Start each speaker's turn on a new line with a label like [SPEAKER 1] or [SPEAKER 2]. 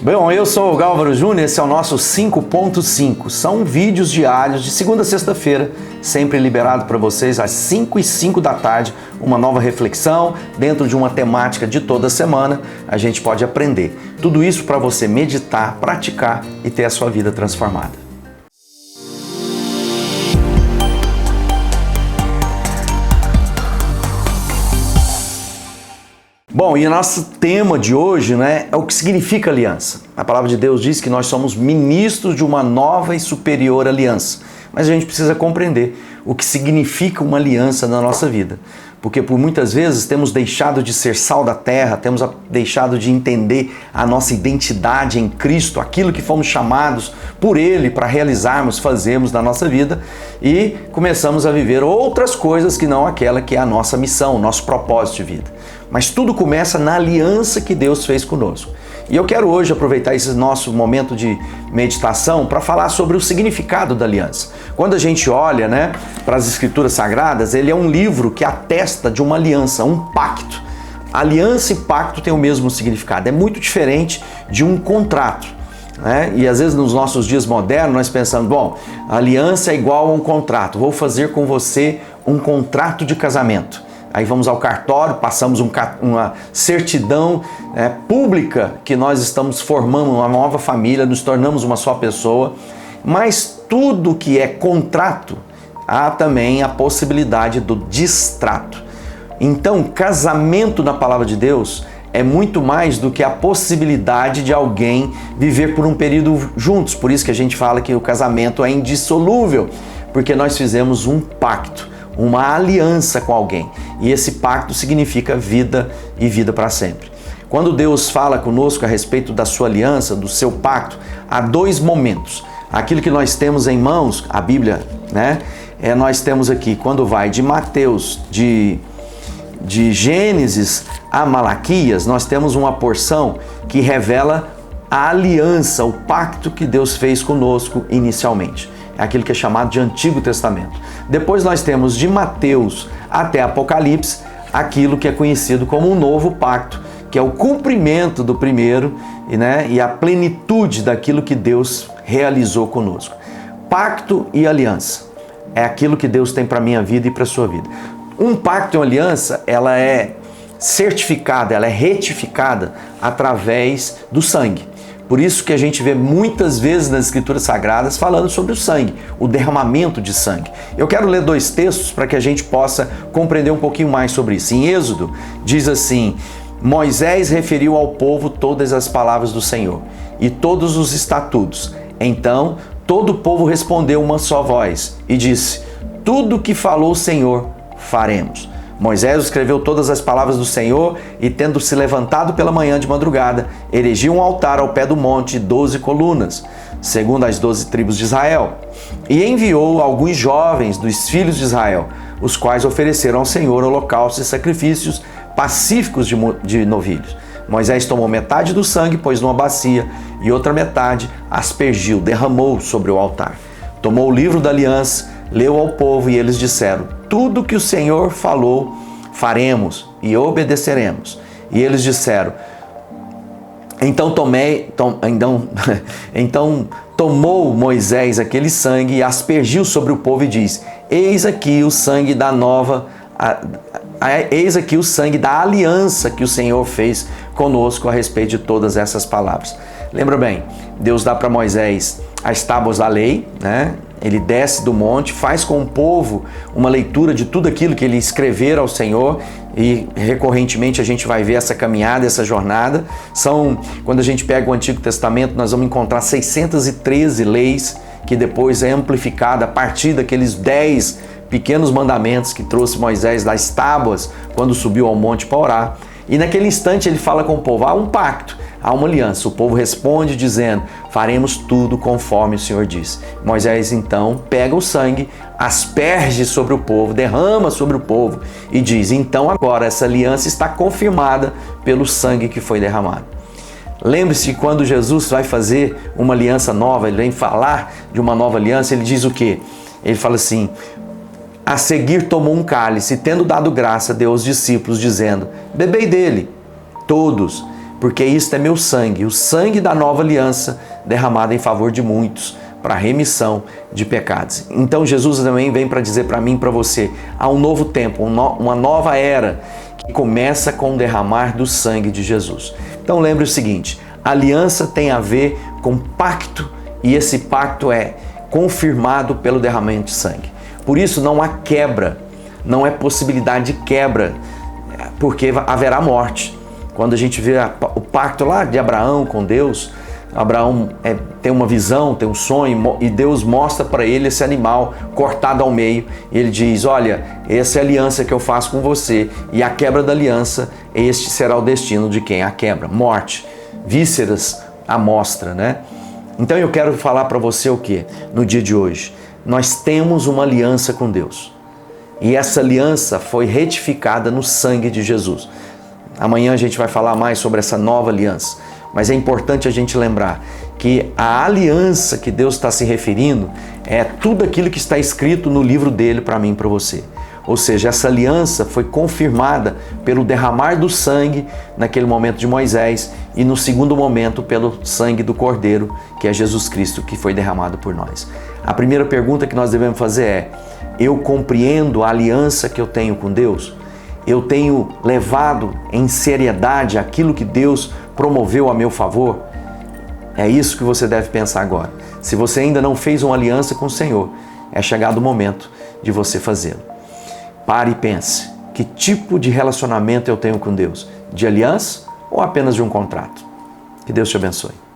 [SPEAKER 1] Bom, eu sou o Gálvaro Júnior, esse é o nosso 5.5. São vídeos diários de segunda a sexta-feira, sempre liberado para vocês às 5h05 da tarde, uma nova reflexão dentro de uma temática de toda semana. A gente pode aprender. Tudo isso para você meditar, praticar e ter a sua vida transformada. Bom, e o nosso tema de hoje, é o que significa aliança. A palavra de Deus diz que nós somos ministros de uma nova e superior aliança. Mas a gente precisa compreender o que significa uma aliança na nossa vida. Porque por muitas vezes temos deixado de ser sal da terra, temos deixado de entender a nossa identidade em Cristo, aquilo que fomos chamados por Ele para realizarmos, fazermos na nossa vida, e começamos a viver outras coisas que não aquela que é a nossa missão, o nosso propósito de vida. Mas tudo começa na aliança que Deus fez conosco. E eu quero hoje aproveitar esse nosso momento de meditação para falar sobre o significado da aliança. Quando a gente olha, para as Escrituras Sagradas, ele é um livro que atesta de uma aliança, um pacto. Aliança e pacto têm o mesmo significado, é muito diferente de um contrato. E às vezes nos nossos dias modernos nós pensamos, bom, a aliança é igual a um contrato, vou fazer com você um contrato de casamento. Aí vamos ao cartório, passamos uma certidão pública que nós estamos formando uma nova família, nos tornamos uma só pessoa. Mas tudo que é contrato, há também a possibilidade do distrato. Então, casamento na palavra de Deus é muito mais do que a possibilidade de alguém viver por um período juntos. Por isso que a gente fala que o casamento é indissolúvel, porque nós fizemos um pacto, uma aliança com alguém. E esse pacto significa vida e vida para sempre. Quando Deus fala conosco a respeito da sua aliança, do seu pacto, há dois momentos. Aquilo que nós temos em mãos, a Bíblia, nós temos aqui, quando vai de Mateus, de Gênesis a Malaquias, nós temos uma porção que revela a aliança, o pacto que Deus fez conosco inicialmente. É aquilo que é chamado de Antigo Testamento. Depois nós temos de Mateus até Apocalipse, aquilo que é conhecido como um novo pacto, que é o cumprimento do primeiro e a plenitude daquilo que Deus realizou conosco. Pacto e aliança é aquilo que Deus tem para a minha vida e para a sua vida. Um pacto e uma aliança, ela é certificada, ela é retificada através do sangue. Por isso que a gente vê muitas vezes nas Escrituras Sagradas falando sobre o sangue, o derramamento de sangue. Eu quero ler dois textos para que a gente possa compreender um pouquinho mais sobre isso. Em Êxodo, diz assim: Moisés referiu ao povo todas as palavras do Senhor e todos os estatutos. Então, todo o povo respondeu uma só voz e disse: tudo o que falou o Senhor, faremos. Moisés escreveu todas as palavras do Senhor e, tendo se levantado pela manhã de madrugada, erigiu um altar ao pé do monte, 12 colunas, segundo as 12 tribos de Israel, e enviou alguns jovens dos filhos de Israel, os quais ofereceram ao Senhor holocaustos e sacrifícios pacíficos de novilhos. Moisés tomou metade do sangue, pôs numa bacia, e outra metade aspergiu, derramou sobre o altar. Tomou o livro da aliança, leu ao povo, e eles disseram: tudo que o Senhor falou, faremos e obedeceremos. E eles disseram: então tomou Moisés aquele sangue e aspergiu sobre o povo e diz: eis aqui o sangue da aliança que o Senhor fez conosco a respeito de todas essas palavras. Lembra bem, Deus dá para Moisés as tábuas da lei, Ele desce do monte, faz com o povo uma leitura de tudo aquilo que ele escrever ao Senhor, e recorrentemente a gente vai ver essa caminhada, essa jornada. Quando a gente pega o Antigo Testamento, nós vamos encontrar 613 leis, que depois é amplificada a partir daqueles 10 pequenos mandamentos que trouxe Moisés das tábuas quando subiu ao monte para orar. E naquele instante ele fala com o povo: há um pacto, há uma aliança. O povo responde dizendo: faremos tudo conforme o Senhor disse. Moisés então pega o sangue, asperge sobre o povo, derrama sobre o povo e diz: então agora essa aliança está confirmada pelo sangue que foi derramado. Lembre-se que quando Jesus vai fazer uma aliança nova, ele vem falar de uma nova aliança, ele diz o quê? Ele fala assim: a seguir tomou um cálice, e tendo dado graça, deu aos discípulos, dizendo: bebei dele, todos, porque isto é meu sangue, o sangue da nova aliança derramado em favor de muitos, para a remissão de pecados. Então Jesus também vem para dizer para mim e para você, há um novo tempo, uma nova era, que começa com o derramar do sangue de Jesus. Então lembre o seguinte, a aliança tem a ver com pacto, e esse pacto é confirmado pelo derramamento de sangue. Por isso não há quebra, não é possibilidade de quebra, porque haverá morte. Quando a gente vê o pacto lá de Abraão com Deus, Abraão tem uma visão, tem um sonho, e Deus mostra para ele esse animal cortado ao meio, e ele diz, olha, essa é a aliança que eu faço com você, e a quebra da aliança, este será o destino de quem a quebra, morte, vísceras à mostra, né? Então eu quero falar para você o que? No dia de hoje, nós temos uma aliança com Deus, e essa aliança foi retificada no sangue de Jesus. Amanhã a gente vai falar mais sobre essa nova aliança, mas é importante a gente lembrar que a aliança que Deus está se referindo é tudo aquilo que está escrito no livro dele para mim e para você. Ou seja, essa aliança foi confirmada pelo derramar do sangue naquele momento de Moisés e no segundo momento pelo sangue do Cordeiro, que é Jesus Cristo, que foi derramado por nós. A primeira pergunta que nós devemos fazer é, eu compreendo a aliança que eu tenho com Deus? Eu tenho levado em seriedade aquilo que Deus promoveu a meu favor? É isso que você deve pensar agora. Se você ainda não fez uma aliança com o Senhor, é chegado o momento de você fazê-lo. Pare e pense, que tipo de relacionamento eu tenho com Deus? De aliança ou apenas de um contrato? Que Deus te abençoe.